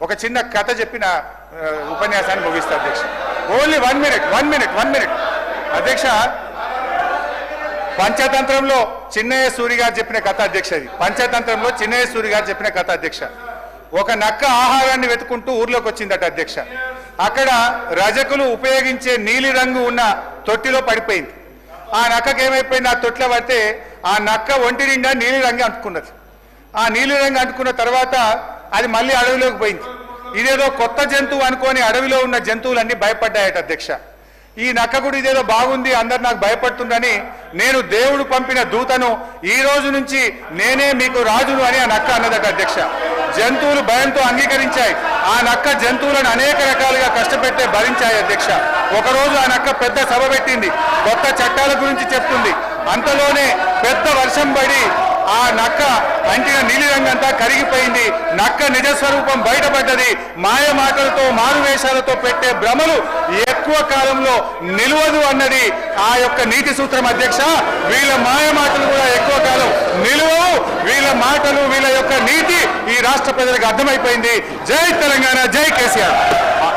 ఒక చిన్న కథ చెప్పిన ఉపన్యాసాన్ని ముగిస్తా అధ్యక్ష. ఓన్లీ 1 మినిట్ అధ్యక్ష. పంచతంత్రంలో చిన్నయ్య సూరి గారు చెప్పిన కథ అధ్యక్ష. ఇది పంచతంత్రంలో చిన్నయ్య సూరి గారు చెప్పిన కథ అధ్యక్ష. ఒక నక్క ఆహారాన్ని వెతుకుంటూ ఊర్లోకి వచ్చిందట అధ్యక్ష. అక్కడ రజకులు ఉపయోగించే నీలి రంగు ఉన్న తొట్టిలో పడిపోయింది. ఆ నక్కకి ఏమైపోయింది, ఆ తొట్టిలో పడితే ఆ నక్క ఒంటి నిండా నీలి రంగు అంటుకున్నది. ఆ నీలి రంగు అంటుకున్న తర్వాత అది మళ్ళీ అడవిలోకి పోయింది. ఇదేదో కొత్త జంతువు అనుకొని అడవిలో ఉన్న జంతువులన్నీ భయపడ్డాయట అధ్యక్ష. ఈ నక్క కూడా ఇదేదో బాగుంది, అందరు నాకు భయపడుతుందని నేను దేవుడు పంపిన దూతను ఈ రోజు నుంచి నేనే మీకు రాజును అని ఆ నక్క అన్నదట అధ్యక్ష. జంతువులు భయంతో అంగీకరించాయి. ఆ నక్క జంతువులను అనేక రకాలుగా కష్టపెట్టే భరించాయి అధ్యక్ష. ఒకరోజు ఆ నక్క పెద్ద సభ పెట్టింది, కొత్త చట్టాల గురించి చెప్తుంది. అంతలోనే పెద్ద వర్షం పడి ఆ నక్క అంటిన నీలిరంగంతా కరిగిపోయింది. నక్క నిజస్వరూపం బయటపడ్డది. మాయ మాటలతో మారువేషాలతో పెట్టే భ్రమలు ఎక్కువ కాలంలో నిలవదు అన్నది ఆ యొక్క నీతి సూత్రం అధ్యక్ష. వీళ్ళ మాయ మాటలు కూడా ఎక్కువ కాలం నిలవవు. వీళ్ళ మాటలు, వీళ్ళ యొక్క నీతి ఈ రాష్ట్ర ప్రజలకు అర్థమైపోయింది. జై తెలంగాణ, జై కేసీఆర్.